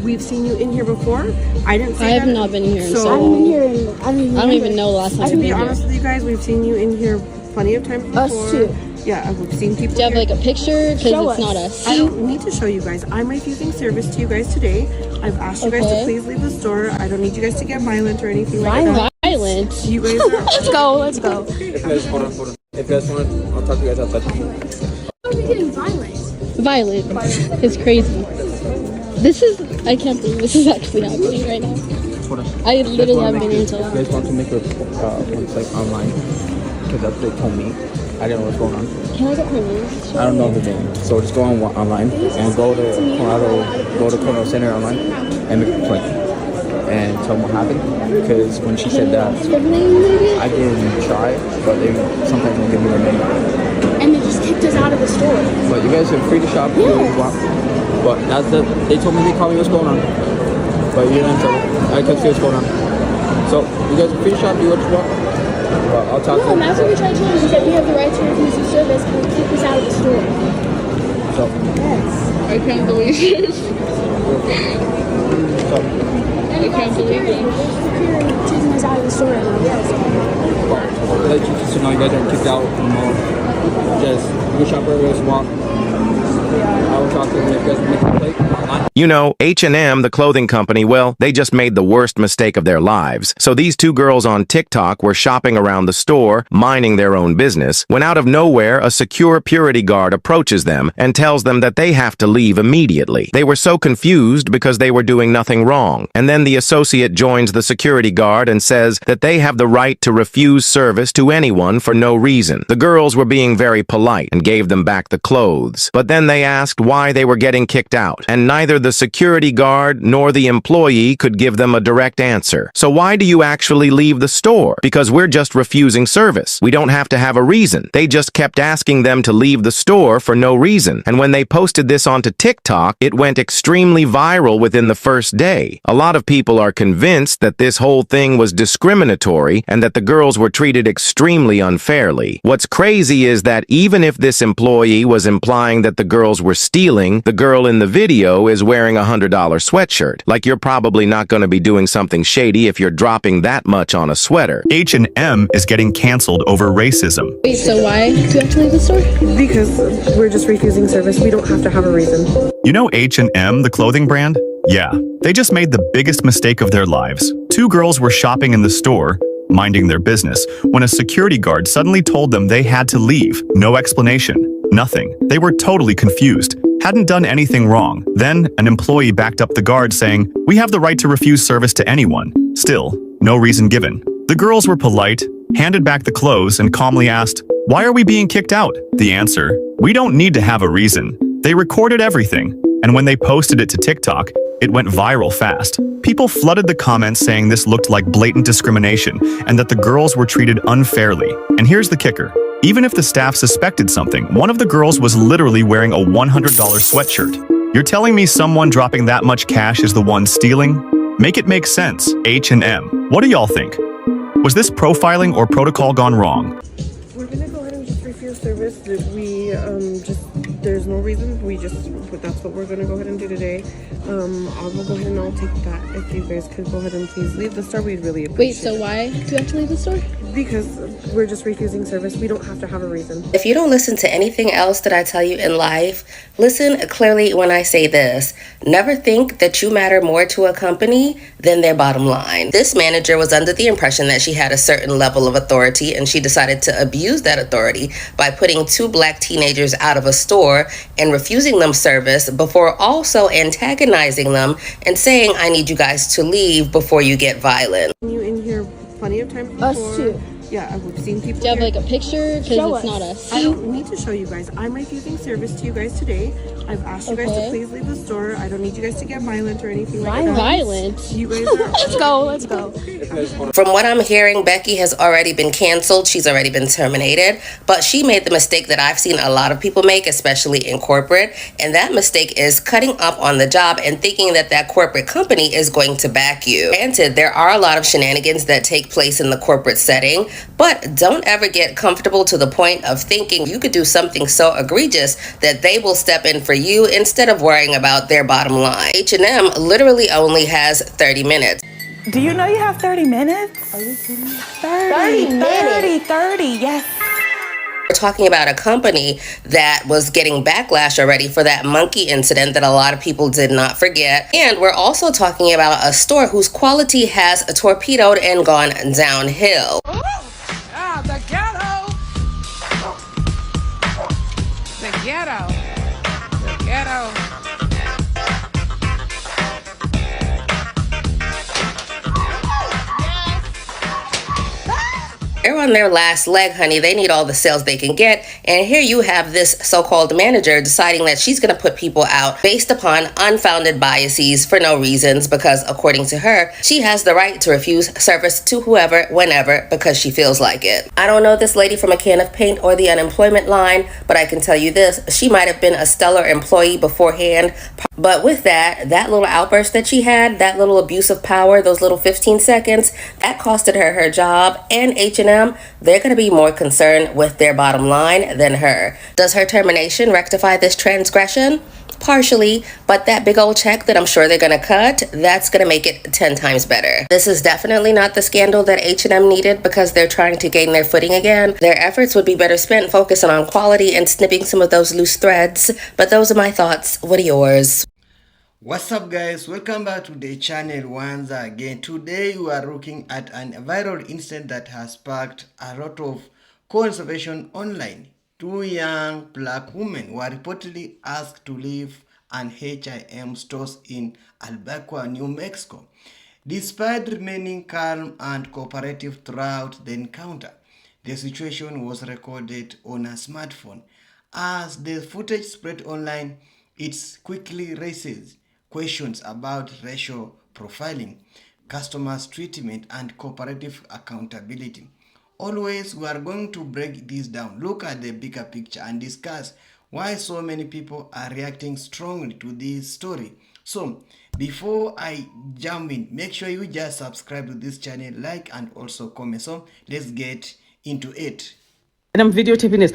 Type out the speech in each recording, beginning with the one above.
we've seen you in here before. I didn't say I have not been here in so I don't even know the last time I've to been be here. honest with you guys, we've seen you in here plenty of times before. Us too. Yeah, we've seen people. Do you have like a picture? Because Show it's us. not us. I don't need to show you guys. I'm refusing service to you guys today. I've asked you guys to Okay. please leave the store. I don't need you guys to get violent or anything like that. Violent? You guys are. Let's go. Let's go. If you guys, hold on. If you guys want, I'll talk to you guys outside. How are we getting violent? Violent. It's crazy. This is, I can't believe this is actually happening right now. Hold on. I literally haven't been here until You guys want to make a website online? Because that's what they told me. I didn't know what's going on. Can I get her name? I don't know the name. So just go online and go to Coronado Center online and make a complaint. And tell them what happened. Because when she said that, I didn't try, but they sometimes won't give me their name. And they just kicked us out of the store. But you guys are free to shop if you guys want. But they told me they called me what's going on. But you're not in trouble. I can see what's going on. So you guys are free to shop, do what you want. But I'll talk to them. That's what we tried to do. We said we have the right to refuse the service and they kicked us out of the store. So, I can't believe it. I can't believe it. Kicking us out of the store. so now you guys are kicked out from the mall. Just you can shop wherever you guys want. I will talk to them if you guys make a complaint online. You know, H&M, the clothing company, well, they just made the worst mistake of their lives. So these two girls on TikTok were shopping around the store, minding their own business, when out of nowhere, a secure purity guard approaches them and tells them that they have to leave immediately. They were so confused because they were doing nothing wrong. And then the associate joins the security guard and says that they have the right to refuse service to anyone for no reason. The girls were being very polite and gave them back the clothes. But then they asked why they were getting kicked out, and neither the security guard nor the employee could give them a direct answer. So why do you actually leave the store? Because we're just refusing service. We don't have to have a reason. They just kept asking them to leave the store for no reason. And when they posted this onto TikTok, it went extremely viral within the first day. A lot of people are convinced that this whole thing was discriminatory and that the girls were treated extremely unfairly. What's crazy is that even if this employee was implying that the girls were stealing, the girl in the video is wearing a $100 sweatshirt. Like, you're probably not going to be doing something shady if you're dropping that much on a sweater. H&M is getting canceled over racism. Wait, so why do you have to leave the store? Because we're just refusing service. We don't have to have a reason. You know H&M, the clothing brand? Yeah, they just made the biggest mistake of their lives. Two girls were shopping in the store, minding their business, when a security guard suddenly told them they had to leave. No explanation. Nothing. They were totally confused. Hadn't done anything wrong. Then, an employee backed up the guard saying, "We have the right to refuse service to anyone." Still, no reason given. The girls were polite, handed back the clothes, and calmly asked, "Why are we being kicked out?" The answer, "We don't need to have a reason." They recorded everything, and when they posted it to TikTok, it went viral fast. People flooded the comments saying this looked like blatant discrimination and that the girls were treated unfairly. And here's the kicker. Even if the staff suspected something, one of the girls was literally wearing a $100 sweatshirt. You're telling me someone dropping that much cash is the one stealing? Make it make sense. H&M. What do y'all think? Was this profiling or protocol gone wrong? We're gonna go ahead and just refuse service. There's no reason. That's what we're gonna go ahead and do today. I'll go ahead and I'll take that. If you guys could go ahead and please leave the store, we'd really appreciate it. Wait, so why do you have to leave the store? Because we're just refusing service. We don't have to have a reason. If you don't listen to anything else that I tell you in life, listen clearly when I say this. Never think that you matter more to a company than their bottom line. This manager was under the impression that she had a certain level of authority, and she decided to abuse that authority by putting two black teenagers out of a store and refusing them service before also antagonizing them and saying, "I need you guys to leave before you get violent." You in here plenty of times before. Us too. Yeah, we've seen people. Do you have here. like a picture? Because Show it's us. not us. I don't need to show you guys. I'm refusing service to you guys today. I've asked you guys to Okay. please leave the store. I don't need you guys to get violent or anything like that. Violent? You guys are. Let's go. Let's go. From what I'm hearing, Becky has already been canceled. She's already been terminated. But she made the mistake that I've seen a lot of people make, especially in corporate. And that mistake is cutting up on the job and thinking that that corporate company is going to back you. Granted, there are a lot of shenanigans that take place in the corporate setting. But don't ever get comfortable to the point of thinking you could do something so egregious that they will step in for you instead of worrying about their bottom line. H&M literally only has 30 minutes. Do you know you have 30 minutes? Are you kidding me? 30, yes. We're talking about a company that was getting backlash already for that monkey incident that a lot of people did not forget. And we're also talking about a store whose quality has torpedoed and gone downhill. The ghetto. The ghetto. The ghetto. They're on their last leg, honey. They need all the sales they can get. And here you have this so-called manager deciding that she's going to put people out based upon unfounded biases for no reasons, because according to her, she has the right to refuse service to whoever, whenever, because she feels like it. I don't know this lady from a can of paint or the unemployment line, but I can tell you this, she might have been a stellar employee beforehand. But with that little outburst that she had, that little abuse of power, those little 15 seconds, that costed her her job. And H&M, they're going to be more concerned with their bottom line than her. Does her termination rectify this transgression? Partially, but that big old check that I'm sure they're going to cut, that's going to make it 10 times better. This is definitely not the scandal that H&M needed because they're trying to gain their footing again. Their efforts would be better spent focusing on quality and snipping some of those loose threads. But those are my thoughts. What are yours? What's up, guys? Welcome back to the channel once again. Today we are looking at a viral incident that has sparked a lot of conversation online. Two young black women were reportedly asked to leave an H&M store in Albuquerque, New Mexico, despite remaining calm and cooperative throughout the encounter. The situation was recorded on a smartphone. As the footage spread online, it quickly raises questions about racial profiling, customers' treatment, and cooperative accountability. Always, we are going to break this down, look at the bigger picture, and discuss why so many people are reacting strongly to this story. So, before I jump in, make sure you just subscribe to this channel, like, and also comment. So, let's get into it. And I'm videotaping this.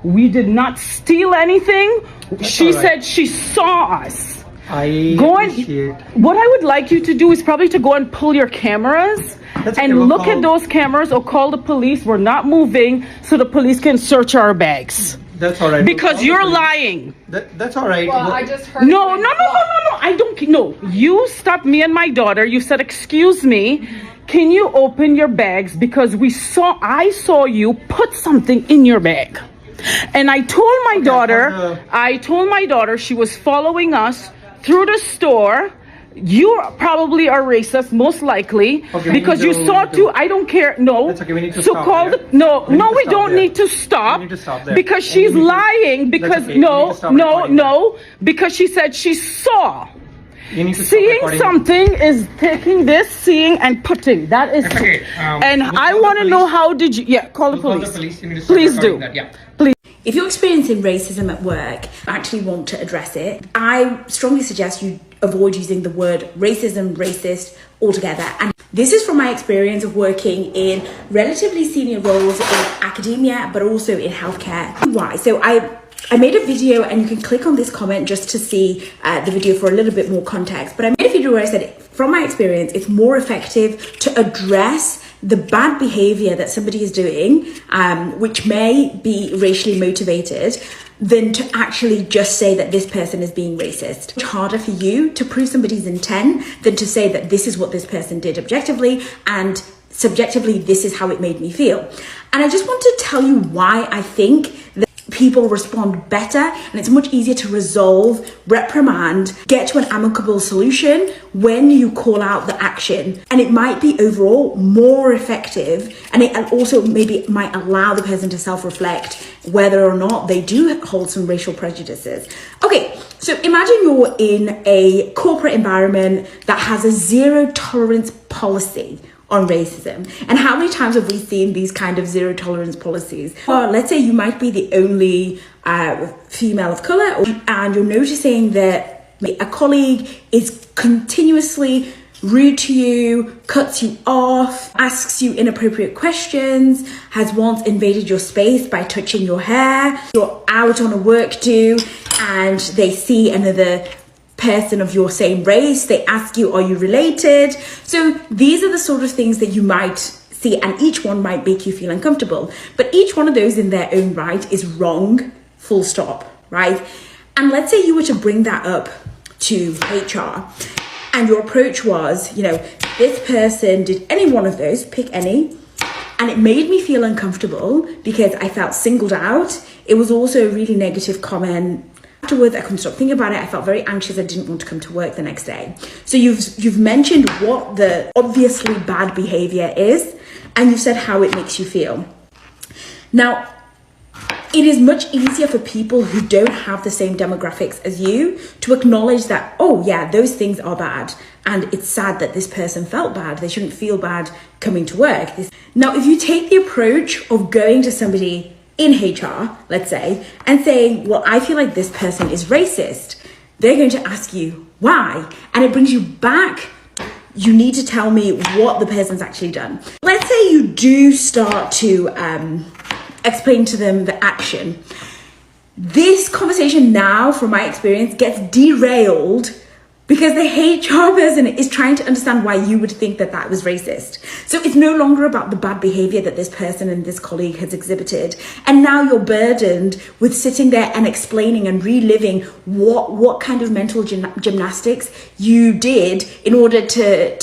We did not steal anything. She said she saw us. What I would like you to do is probably to go and pull your cameras and look at those cameras or call the police. We're not moving so the police can search our bags. That's all right. Because you're lying. That's all right. Well, I just heard. No. I don't. No. You stopped me and my daughter. You said, "Excuse me, can you open your bags?" Because I saw you put something in your bag. And I told my daughter, she was following us through the store. You probably are racist, most likely, because you saw two. I don't care. No. That's okay. We need to so stop. Call the no. We don't need to stop. We need to stop there. Because she's lying. Because no. Because she said she saw. Seeing something is taking this, seeing and putting. That is. Okay. And I want to know how did you? Yeah, call the police. Call the police. You need to Please do. that. Yeah. Please. If you're experiencing racism at work, actually want to address it, I strongly suggest you avoid using the word racism, racist altogether. And this is from my experience of working in relatively senior roles in academia, but also in healthcare. Why? So I made a video, and you can click on this comment just to see the video for a little bit more context. But I made a video where I said, from my experience, it's more effective to address the bad behavior that somebody is doing, which may be racially motivated, than to actually just say that this person is being racist. It's harder for you to prove somebody's intent than to say that this is what this person did objectively, and subjectively, this is how it made me feel. And I just want to tell you why I think that people respond better, and it's much easier to resolve, reprimand, get to an amicable solution when you call out the action. And it might be overall more effective, and it also maybe might allow the person to self-reflect whether or not they do hold some racial prejudices. Okay, so imagine you're in a corporate environment that has a zero tolerance policy on racism. And how many times have we seen these kind of zero tolerance policies? Well, let's say you might be the only female of color, and you're noticing that a colleague is continuously rude to you, cuts you off, asks you inappropriate questions, has once invaded your space by touching your hair. You're out on a work do and they see another person of your same race. They ask you, are you related? So these are the sort of things that you might see, and each one might make you feel uncomfortable. But each one of those in their own right is wrong, full stop, right? And let's say you were to bring that up to HR and your approach was, this person did any one of those, pick any, and it made me feel uncomfortable because I felt singled out. It was also a really negative comment. Afterwards, I couldn't stop thinking about it. I felt very anxious. I didn't want to come to work the next day. So you've mentioned what the obviously bad behavior is, and you've said how it makes you feel. Now, it is much easier for people who don't have the same demographics as you to acknowledge that, oh yeah, those things are bad. And it's sad that this person felt bad. They shouldn't feel bad coming to work. Now, if you take the approach of going to somebody in HR, let's say, and saying, well, I feel like this person is racist, they're going to ask you why. And it brings you back. You need to tell me what the person's actually done. Let's say you do start to explain to them the action. This conversation now, from my experience, gets derailed because the HR person is trying to understand why you would think that that was racist. So it's no longer about the bad behavior that this person and this colleague has exhibited. And now you're burdened with sitting there and explaining and reliving what kind of mental gymnastics you did in order to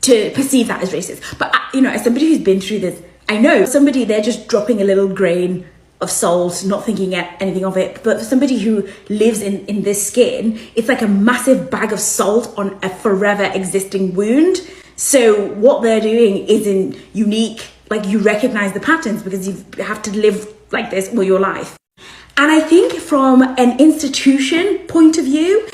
perceive that as racist. But, as somebody who's been through this, I know somebody, they're just dropping a little grain of salt, not thinking anything of it. But for somebody who lives in this skin, it's like a massive bag of salt on a forever existing wound. So what they're doing isn't unique. Like, you recognize the patterns because you have to live like this all your life. And I think from an institution point of view,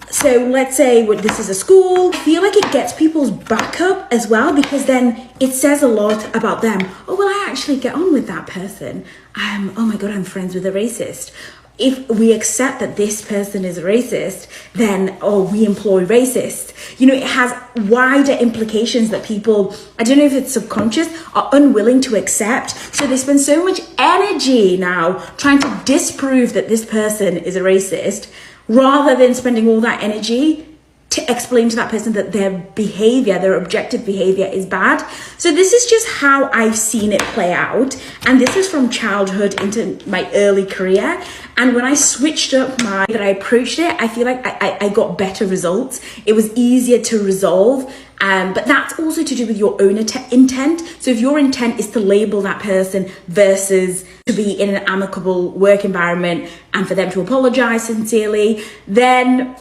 so let's say this is a school, I feel like it gets people's back up as well, because then it says a lot about them. Oh, well, I actually get on with that person. Oh my God, I'm friends with a racist. If we accept that this person is a racist, then, we employ racists. It has wider implications that people, I don't know if it's subconscious, are unwilling to accept. So they spend so much energy now trying to disprove that this person is a racist, rather than spending all that energy to explain to that person that their behavior, their objective behavior is bad. So this is just how I've seen it play out. And this is from childhood into my early career. And when I switched up that I approached it, I feel like I got better results. It was easier to resolve. But that's also to do with your own intent. So if your intent is to label that person versus to be in an amicable work environment and for them to apologize sincerely, then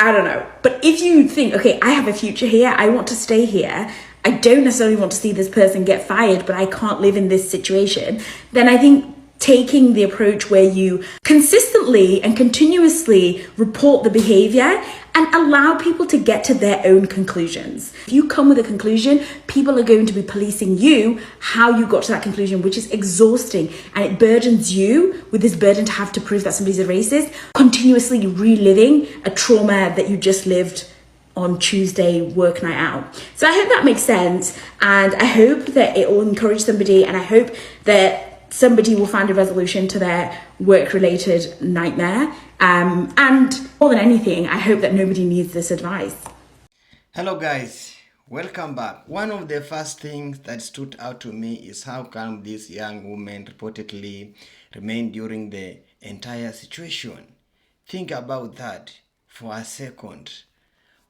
I don't know. But if you think, okay, I have a future here, I want to stay here, I don't necessarily want to see this person get fired, but I can't live in this situation, then I think taking the approach where you consistently and continuously report the behavior and allow people to get to their own conclusions. If you come with a conclusion, people are going to be policing you, how you got to that conclusion, which is exhausting. And it burdens you with this burden to have to prove that somebody's a racist, continuously reliving a trauma that you just lived on Tuesday work night out. So I hope that makes sense. And I hope that it will encourage somebody, and I hope that somebody will find a resolution to their work-related nightmare. And more than anything, I hope that nobody needs this advice. Hello guys, welcome back. One of the first things that stood out to me is how calm this young woman reportedly remained during the entire situation. Think about that for a second.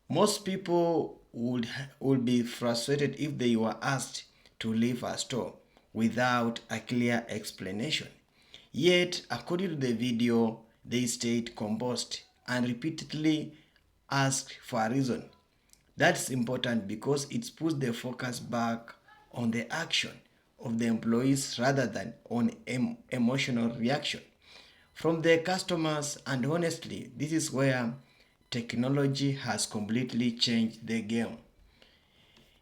Most people would be frustrated if they were asked to leave a store without a clear explanation. Yet, according to the video, they stayed composed and repeatedly asked for a reason. That's important because it puts the focus back on the action of the employees rather than on emotional reaction from their customers. And honestly, this is where technology has completely changed the game.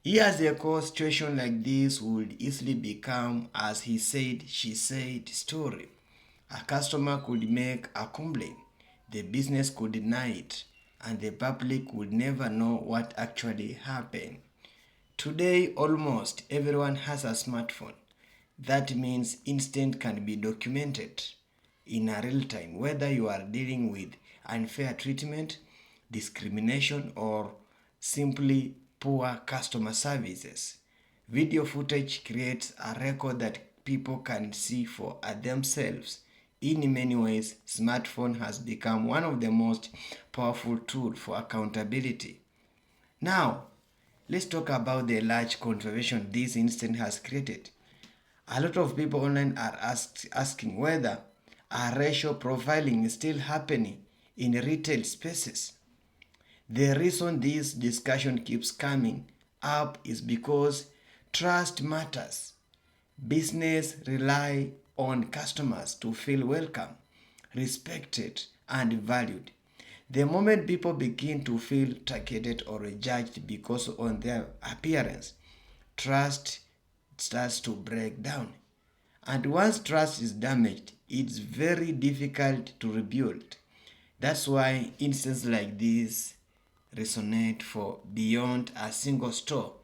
Here's a core situation like this would easily become as he said, she said story. A customer could make a complaint, the business could deny it, and the public would never know what actually happened. Today, almost everyone has a smartphone. That means incident can be documented in a real time, whether you are dealing with unfair treatment, discrimination, or simply poor customer services. Video footage creates a record that people can see for themselves. In many ways, smartphone has become one of the most powerful tools for accountability. Now, let's talk about the large controversy this incident has created. A lot of people online are asking whether a racial profiling is still happening in retail spaces. The reason this discussion keeps coming up is because trust matters. Business rely on customers to feel welcome, respected, and valued. The moment people begin to feel targeted or judged because of their appearance, trust starts to break down. And once trust is damaged, it's very difficult to rebuild. That's why instances like this resonate for beyond a single store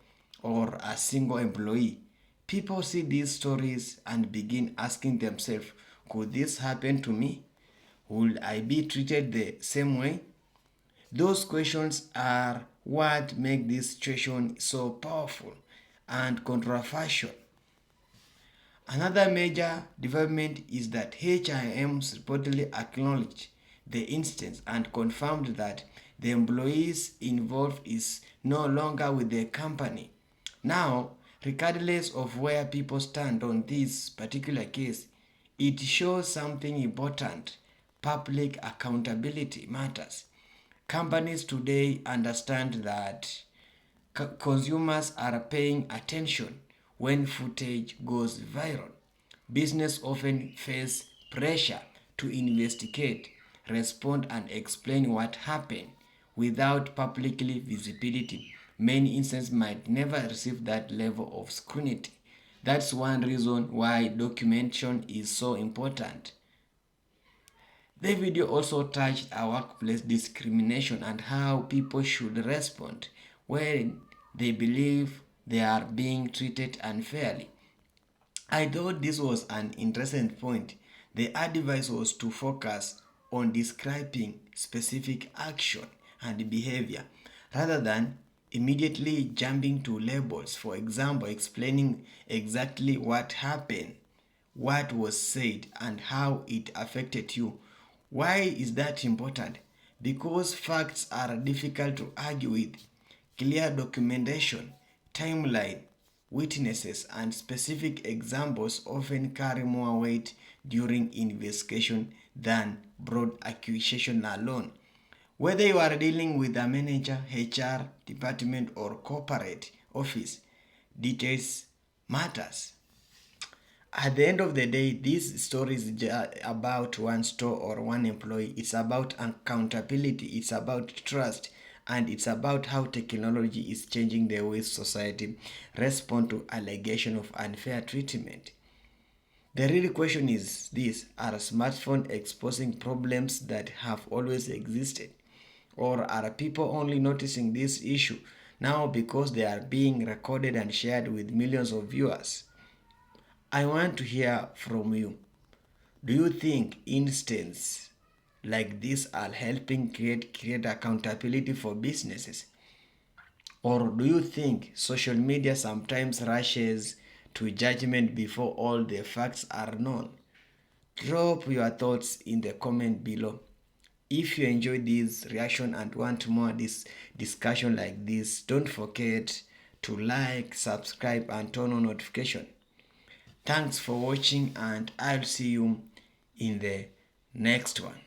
or a single employee. People see these stories and begin asking themselves, could this happen to me? Will I be treated the same way? Those questions are what make this situation so powerful and controversial. Another major development is that H&M reportedly acknowledged the instance and confirmed that the employees involved is no longer with the company. Now, regardless of where people stand on this particular case, it shows something important. Public accountability matters. Companies today understand that consumers are paying attention when footage goes viral. Business often face pressure to investigate, respond, and explain what happened. Without publicly visibility, many instances might never receive that level of scrutiny. That's one reason why documentation is so important. The video also touched our workplace discrimination and how people should respond when they believe they are being treated unfairly. I thought this was an interesting point. The advice was to focus on describing specific action and behavior rather than immediately jumping to labels. For example, explaining exactly what happened, what was said, and how it affected you. Why is that important? Because facts are difficult to argue with. Clear documentation, timeline, witnesses, and specific examples often carry more weight during investigation than broad accusation alone. Whether you are dealing with a manager, HR department, or corporate office, details matters. At the end of the day, this story is about one store or one employee. It's about accountability, it's about trust, and it's about how technology is changing the way society responds to allegations of unfair treatment. The real question is this: are smartphones exposing problems that have always existed? Or are people only noticing this issue now because they are being recorded and shared with millions of viewers? I want to hear from you. Do you think instances like this are helping create accountability for businesses? Or do you think social media sometimes rushes to judgment before all the facts are known? Drop your thoughts in the comment below. If you enjoyed this reaction and want more discussion like this, don't forget to like, subscribe, and turn on notification. Thanks for watching, and I'll see you in the next one.